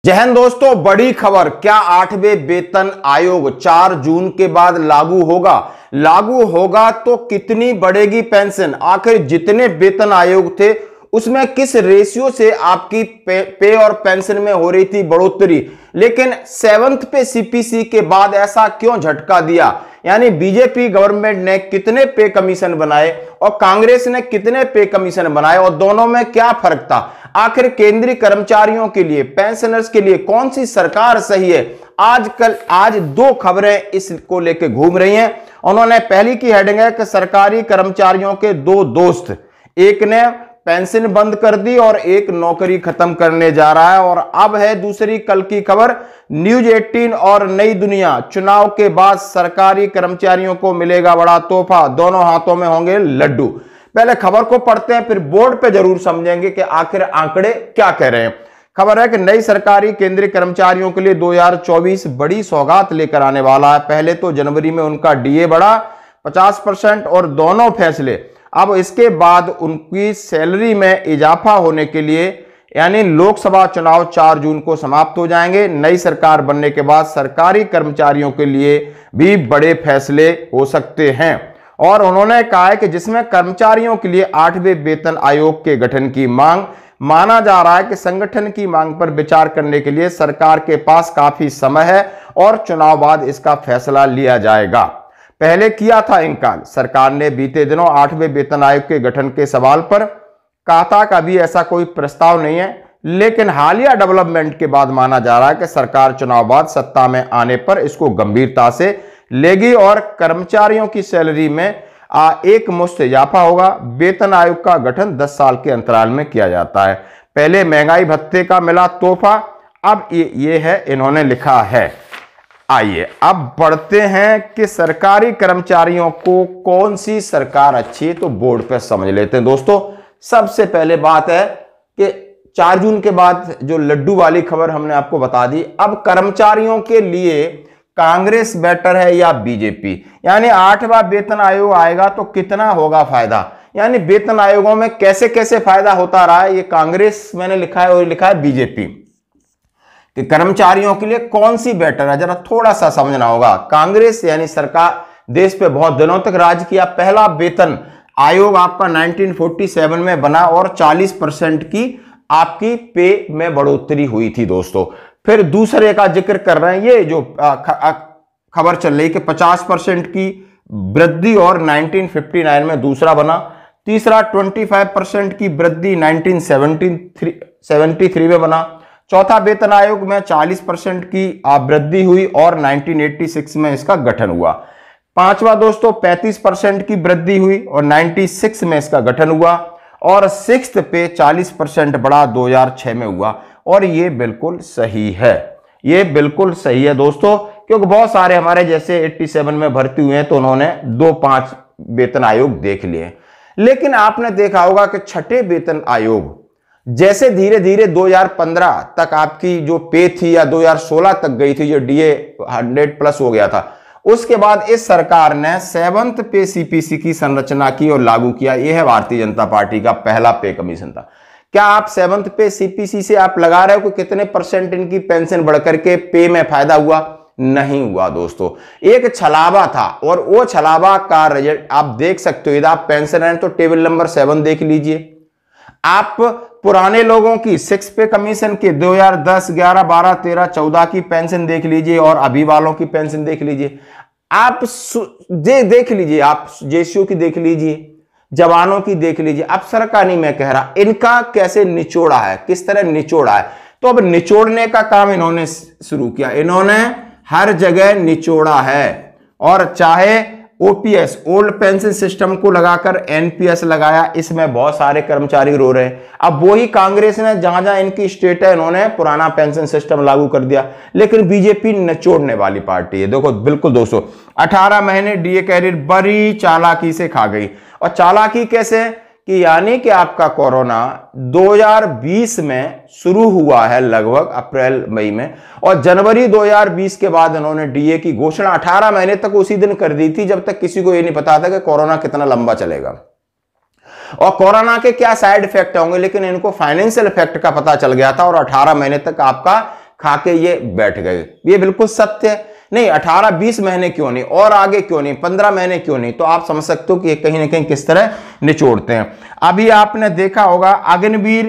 जय हिंद दोस्तों, बड़ी खबर। क्या 8वें वेतन आयोग 4 जून के बाद लागू होगा? लागू होगा तो कितनी बढ़ेगी पेंशन? आखिर जितने वेतन आयोग थे उसमें किस रेशियो से आपकी पे और पेंशन में हो रही थी बढ़ोतरी, लेकिन 7th पे सीपीसी के बाद ऐसा क्यों झटका दिया? यानी बीजेपी गवर्नमेंट ने कितने पे कमीशन बनाए और कांग्रेस ने कितने पे कमीशन बनाए और दोनों में क्या फर्क था? आखिर केंद्रीय कर्मचारियों के लिए, पेंशनर्स के लिए कौन सी सरकार सही है? आज दो खबरें इसको लेके घूम रही हैं। उन्होंने पहली की हेडिंग है कि सरकारी कर्मचारियों के दो दोस्त, एक ने पेंशन बंद कर दी और एक नौकरी खत्म करने जा रहा है। और अब है दूसरी कल की खबर, न्यूज 18 और नई दुनिया, चुनाव के बाद सरकारी कर्मचारियों को मिलेगा बड़ा तोहफा, दोनों हाथों में होंगे लड्डू। पहले खबर को पढ़ते हैं, फिर बोर्ड पे जरूर समझेंगे कि आखिर आंकड़े क्या कह रहे हैं। खबर है कि नई सरकारी केंद्रीय कर्मचारियों के लिए 2024 बड़ी सौगात लेकर आने वाला है। पहले तो जनवरी में उनका डीए बढ़ा 50% और दोनों फैसले। अब इसके बाद उनकी सैलरी में इजाफा होने के लिए, यानी लोकसभा चुनाव 4 जून को समाप्त हो जाएंगे। नई सरकार बनने के बाद सरकारी कर्मचारियों के लिए भी बड़े फैसले हो सकते हैं। और उन्होंने कहा है कि जिसमें कर्मचारियों के लिए 8वें वेतन आयोग के गठन की मांग, माना जा रहा है कि संगठन की मांग पर विचार करने के लिए सरकार के पास काफी समय है और चुनाव बाद इसका फैसला लिया जाएगा। पहले किया था इनकार सरकार ने बीते दिनों 8वें वेतन आयोग के गठन के सवाल पर, कहा था कि अभी ऐसा कोई प्रस्ताव नहीं है, लेकिन हालिया डेवलपमेंट के बाद माना जा रहा है कि सरकार चुनाव बाद सत्ता में आने पर इसको गंभीरता से लेगी और कर्मचारियों की सैलरी में एक मुश्त इजाफा होगा। वेतन आयोग का गठन 10 साल के अंतराल में किया जाता है। पहले महंगाई भत्ते का मिला तोहफा, अब ये है इन्होंने लिखा है। आइए अब बढ़ते हैं कि सरकारी कर्मचारियों को कौन सी सरकार अच्छी है, तो बोर्ड पे समझ लेते हैं। दोस्तों, सबसे पहले बात है कि 4 जून के बाद जो लड्डू वाली खबर हमने आपको बता दी। अब कर्मचारियों के लिए कांग्रेस बेटर है या बीजेपी? यानी 8वां वेतन आयोग आएगा तो कितना होगा फायदा, यानी वेतन आयोगों में कैसे कैसे फायदा होता रहा है, ये कांग्रेस मैंने लिखा है और लिखा है बीजेपी कि कर्मचारियों के लिए कौन सी बेटर है, जरा थोड़ा सा समझना होगा। कांग्रेस यानी सरकार देश पे बहुत दिनों तक राज किया। पहला वेतन आयोग आपका 1947 में बना और 40% की आपकी पे में बढ़ोतरी हुई थी दोस्तों। फिर दूसरे का जिक्र कर रहे हैं, ये जो खबर चल रही कि 50% की वृद्धि और 1959 में दूसरा बना। तीसरा 25% की वृद्धि 1973 में बना। चौथा वेतन आयोग में 40% की वृद्धि हुई और 1986 में इसका गठन हुआ। पांचवा दोस्तों 35% की वृद्धि हुई और 96 में इसका गठन हुआ। और 6th पे 40% बढ़ा 2006 में हुआ। और ये बिल्कुल सही है, ये बिल्कुल सही है दोस्तों, क्योंकि बहुत सारे हमारे जैसे 87 में भर्ती हुए हैं तो उन्होंने 2-5 वेतन आयोग देख लिए। लेकिन आपने देखा होगा कि 6ठे वेतन आयोग जैसे धीरे धीरे 2015 तक आपकी जो पे थी या 2016 तक गई थी, जो डीए 100+ हो गया था, उसके बाद इस सरकार ने 7th पे सीपीसी की संरचना की और लागू किया। यह है भारतीय जनता पार्टी का पहला पे कमीशन था। क्या आप 7th पे सीपीसी से आप लगा रहे हो कि कितने % इनकी पेंशन बढ़कर के पे में फायदा हुआ? नहीं हुआ दोस्तों, एक छलावा था और वो छलावा का रिजल्ट आप देख सकते हो। यदि आप पेंशन हैं तो टेबल नंबर 7 देख लीजिए। आप पुराने लोगों की 6 पे कमीशन के 2010, 11, 12, 13, 14 की पेंशन देख लीजिए और अभी वालों की पेंशन देख लीजिए। आप देख लीजिए, आप जेसीओ की देख लीजिए, जवानों की देख लीजिए। अफसर का नहीं मैं कह रहा, इनका कैसे निचोड़ा है, किस तरह निचोड़ा है। तो अब निचोड़ने का काम इन्होंने शुरू किया, इन्होंने हर जगह निचोड़ा है। और चाहे ओपीएस, ओल्ड पेंशन सिस्टम को लगाकर एनपीएस लगाया, इसमें बहुत सारे कर्मचारी रो रहे हैं। अब वही कांग्रेस ने जहां जहां इनकी स्टेट है, इन्होंने पुराना पेंशन सिस्टम लागू कर दिया। लेकिन बीजेपी निचोड़ने वाली पार्टी है। देखो बिल्कुल दोस्तों, 18 महीने डीए कैरियर बड़ी चालाकी से खा गई। और चालाकी कैसे कि यानी कि आपका कोरोना 2020 में शुरू हुआ है, लगभग अप्रैल मई में, और जनवरी 2020 के बाद इन्होंने डीए की घोषणा 18 महीने तक उसी दिन कर दी थी, जब तक किसी को यह नहीं पता था कि कोरोना कितना लंबा चलेगा और कोरोना के क्या साइड इफेक्ट होंगे। लेकिन इनको फाइनेंशियल इफेक्ट का पता चल गया था और 18 महीने तक आपका खा के ये बैठ गए। ये बिल्कुल सत्य है। नहीं 18-20 महीने क्यों नहीं, और आगे क्यों नहीं, 15 महीने क्यों नहीं, तो आप समझ सकते हो कि कहीं ना कहीं किस तरह निचोड़ते हैं। अभी आपने देखा होगा अग्निवीर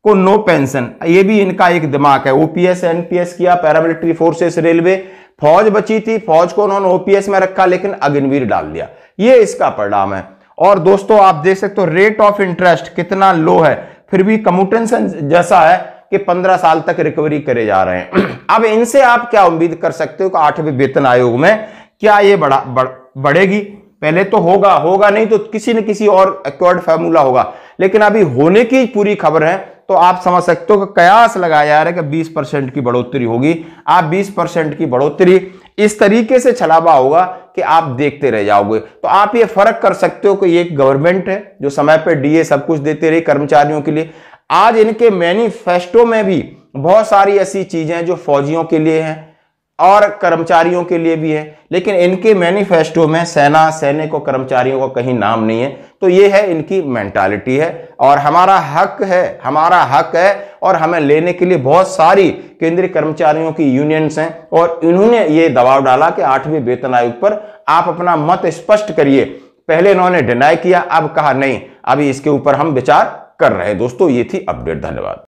को नो पेंशन, ये भी इनका एक दिमाग है। ओपीएस एनपीएस किया, पैरामिलिट्री फोर्सेस, रेलवे, फौज बची थी, फौज को उन्होंने ओपीएस में रखा लेकिन अग्निवीर डाल दिया, ये इसका परिणाम है। और दोस्तों आप देख सकते हो रेट ऑफ इंटरेस्ट कितना लो है, फिर भी कम्यूटेशन जैसा है कि 15 साल तक रिकवरी करे जा रहे हैं। अब इनसे आप क्या उम्मीद कर सकते हो कि 8वें वेतन आयोग में क्या ये बढ़ेगी? पहले तो होगा नहीं तो किसी न किसी और एक्वायर्ड फार्मूला होगा, लेकिन अभी होने की पूरी खबर है, तो आप समझ सकते हो कि कयास लगाया जा रहा है कि 20% की बढ़ोतरी होगी। आप 20% की बढ़ोतरी इस तरीके से छलावा होगा कि आप देखते रह जाओगे। तो आप ये फर्क कर सकते हो कि ये एक गवर्नमेंट है जो समय पे डीए सब कुछ देते रही कर्मचारियों के लिए। आज इनके मैनिफेस्टो में भी बहुत सारी ऐसी चीजें हैं जो फौजियों के लिए हैं और कर्मचारियों के लिए भी है, लेकिन इनके मैनिफेस्टो में सेना, सैनिक और कर्मचारियों का कहीं नाम नहीं है। तो ये है इनकी मेंटालिटी है, और हमारा हक है और हमें लेने के लिए बहुत सारी केंद्रीय कर्मचारियों की यूनियंस हैं, और इन्होंने ये दबाव डाला कि 8वें वेतन आयोग पर आप अपना मत स्पष्ट करिए। पहले इन्होंने डिनाई किया, अब कहा नहीं, अभी इसके ऊपर हम विचार कर रहे हैं। दोस्तों ये थी अपडेट, धन्यवाद।